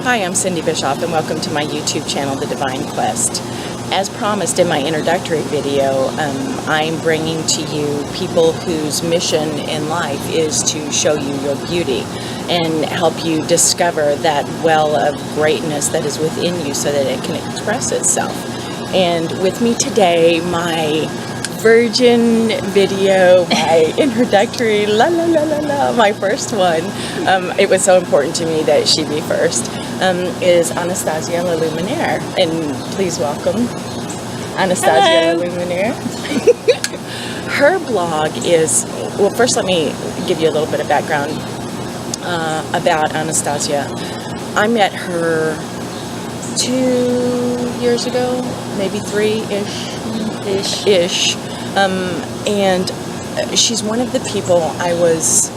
Hi, I'm Cindy Bischoff, and welcome to my YouTube channel, The Divine Quest. As promised in my introductory video, I'm bringing to you people whose mission in life is to show you your beauty and help you discover that well of greatness that is within you so that it can express itself. And with me today, my virgin video, my introductory, my first one. It was so important to me that she be first, is Anastazia La Luminaire. And please welcome Anastazia La Luminaire. Her blog is, well, first let me give you a little bit of background about Anastazia. I met her 2 years ago, maybe three-ish. And she's one of the people I was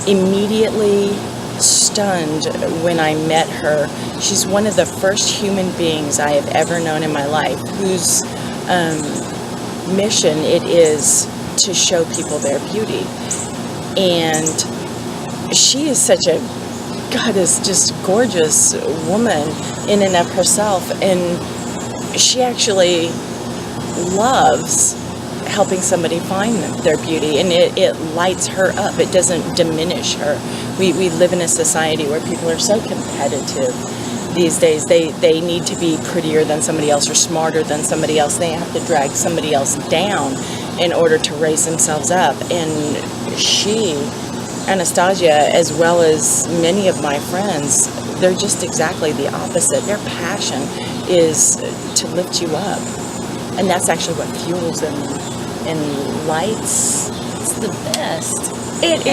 immediately stunned when I met her. She's one of the first human beings I have ever known in my life whose mission it is to show people their beauty. And she is such a goddess, just gorgeous woman in and of herself, and she actually loves helping somebody find their beauty, and it lights her up. It doesn't diminish her. We live in a society where people are so competitive these days. They need to be prettier than somebody else or smarter than somebody else. They have to drag somebody else down in order to raise themselves up. And Anastazia, as well as many of my friends, they're just exactly the opposite. Their passion is to lift you up. And that's actually what fuels them and lights. It's the best. It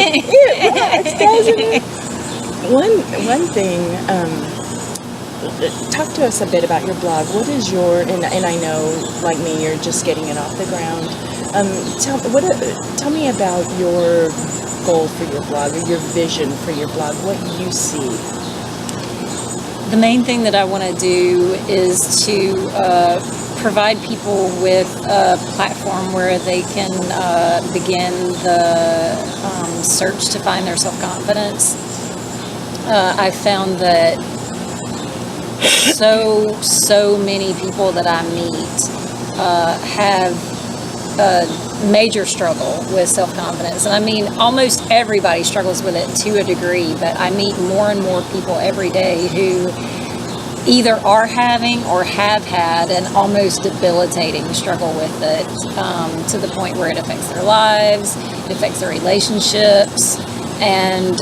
rocks, doesn't it? One thing, talk to us a bit about your blog. What is and I know, like me, you're just getting it off the ground. Tell me about your goal for your blog, or your vision for your blog, what you see. The main thing that I want to do is to provide people with a platform where they can begin the search to find their self-confidence. I've found that so many people that I meet have a major struggle with self-confidence. And I mean, almost everybody struggles with it to a degree, but I meet more and more people every day who either are having or have had an almost debilitating struggle with it, to the point where it affects their lives, it affects their relationships, and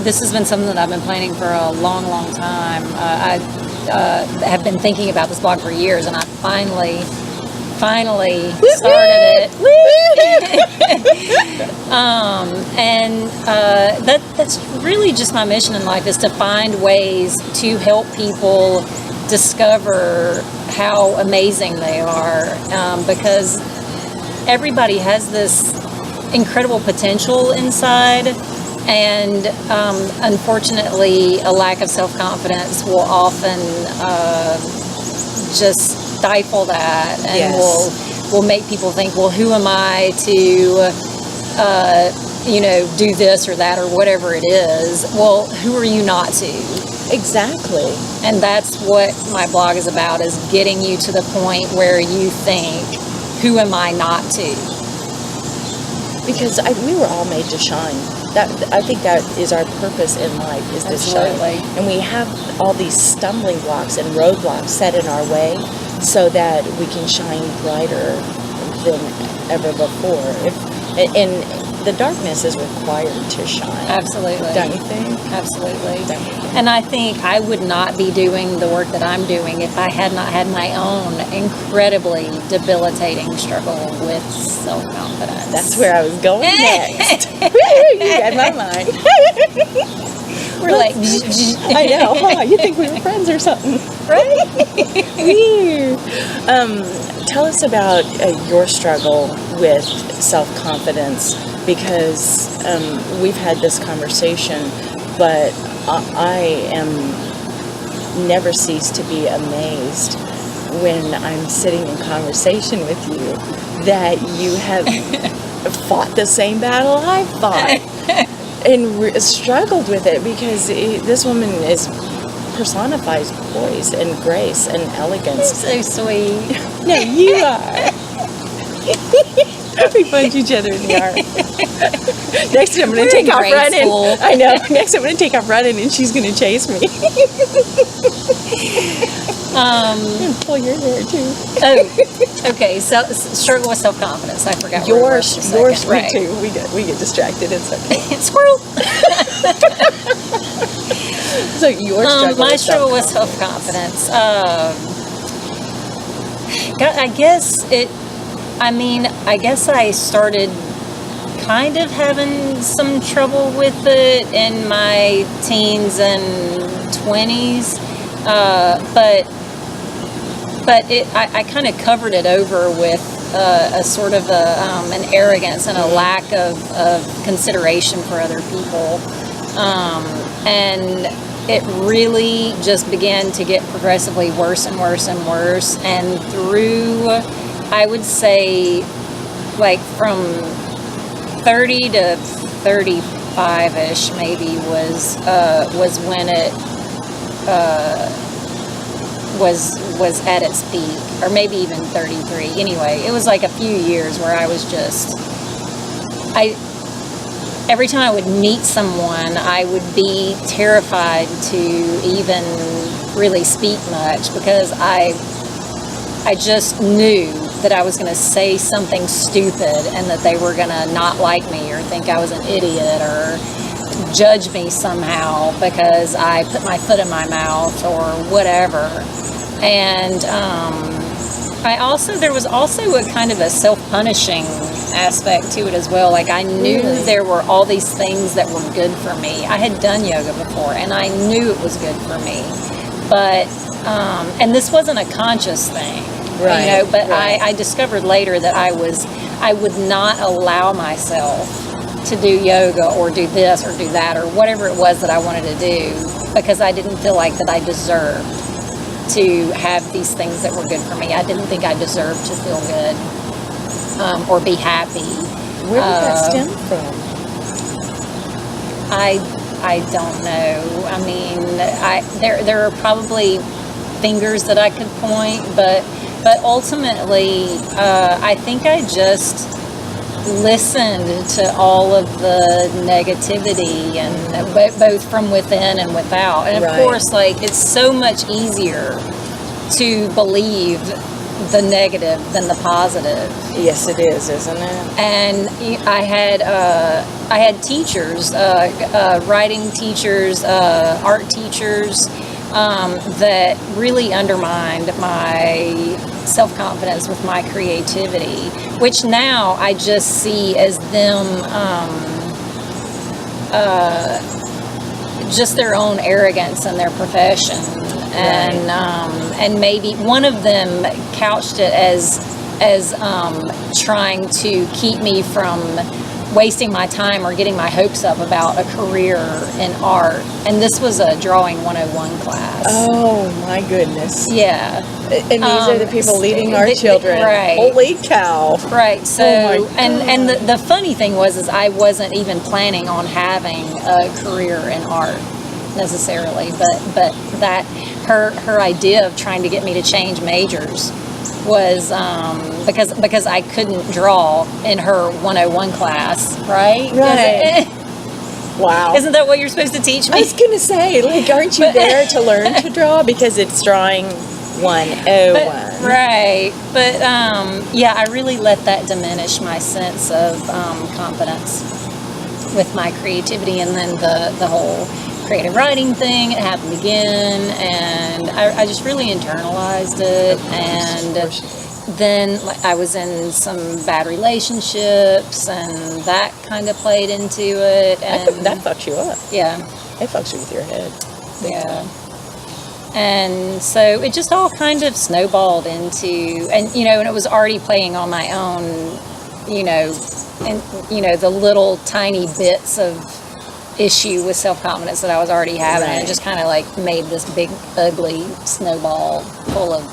this has been something that I've been planning for a long time. I have been thinking about this blog for years, and I finally started it. That's really just my mission in life, is to find ways to help people discover how amazing they are, because everybody has this incredible potential inside, and unfortunately a lack of self-confidence will often just stifle that, and yes, will make people think, well, who am I to do this or that or whatever it is. Well, who are you not to? Exactly. And that's what my blog is about, is getting you to the point where you think, who am I not to? Because we were all made to shine. I think that is our purpose in life, is to Absolutely. shine. And we have all these stumbling blocks and roadblocks set in our way so that we can shine brighter than ever before. And the darkness is required to shine. Absolutely. Don't you think? Absolutely. And I think I would not be doing the work that I'm doing if I had not had my own incredibly debilitating struggle with self-confidence. That's where I was going next. You got my mind. We're like, I know, huh? You think we were friends or something, right? Tell us about your struggle with self-confidence, because we've had this conversation, but I am never cease to be amazed when I'm sitting in conversation with you that you have fought the same battle I fought. and struggled with it because this woman personifies poise and grace and elegance. So sweet. No, you are. We punch each other in the arm. Next, I'm going to take off grade running. school. I know. Next, I'm going to take off running, and she's going to chase me. And pull your hair too. Oh, okay. So struggle with self-confidence. I forgot. Yours, me right. too. We get distracted. It's okay. Squirrel. So your struggle. My with struggle with self-confidence. self-confidence. I guess I started kind of having some trouble with it in my teens and 20s, but I kind of covered it over with a sort of an arrogance and a lack of consideration for other people, and it really just began to get progressively worse and worse and worse, and through, I would say, like from 30 to 35-ish maybe was when it was at its peak, or maybe even 33. Anyway, it was like a few years where I was just, every time I would meet someone, I would be terrified to even really speak much, because I just knew that I was going to say something stupid and that they were going to not like me or think I was an idiot or judge me somehow because I put my foot in my mouth or whatever. And there was also a kind of a self-punishing aspect to it as well. Like, I knew there were all these things that were good for me. I had done yoga before, and I knew it was good for me. But, and this wasn't a conscious thing, right, you know, but right. I discovered later that I would not allow myself to do yoga or do this or do that or whatever it was that I wanted to do, because I didn't feel like that I deserved to have these things that were good for me. I didn't think I deserved to feel good or be happy. Where did that stem from? I don't know. I mean, there are probably fingers that I could point, but ultimately, I think I just listened to all of the negativity, and both from within and without. And of course, like, it's so much easier to believe the negative than the positive. Yes, it is, isn't it? And I had teachers, writing teachers, art teachers, that really undermined my self-confidence with my creativity, which now I just see as them just their own arrogance in their profession. And maybe one of them couched it as trying to keep me from wasting my time or getting my hopes up about a career in art. And this was a Drawing 101 class. Oh my goodness. Yeah. And these are the people leading our children. Right. Holy cow. Right. So, oh my and the funny thing was I wasn't even planning on having a career in art necessarily, but that her idea of trying to get me to change majors was because I couldn't draw in her 101 class, right? Right. Wow. Isn't that what you're supposed to teach me? I was going to say, like, aren't you there to learn to draw? Because it's Drawing 101. Right. But, yeah, I really let that diminish my sense of confidence with my creativity. And then the whole creative writing thing, it happened again. And I just really internalized it. And then I was in some bad relationships, and that kind of played into it. And that fucks you up. Yeah. It fucks you with your head. Yeah. And so it just all kind of snowballed into, and it was already playing on my own, and the little tiny bits of issue with self-confidence that I was already having. Right. And it just kind of like made this big, ugly snowball full of,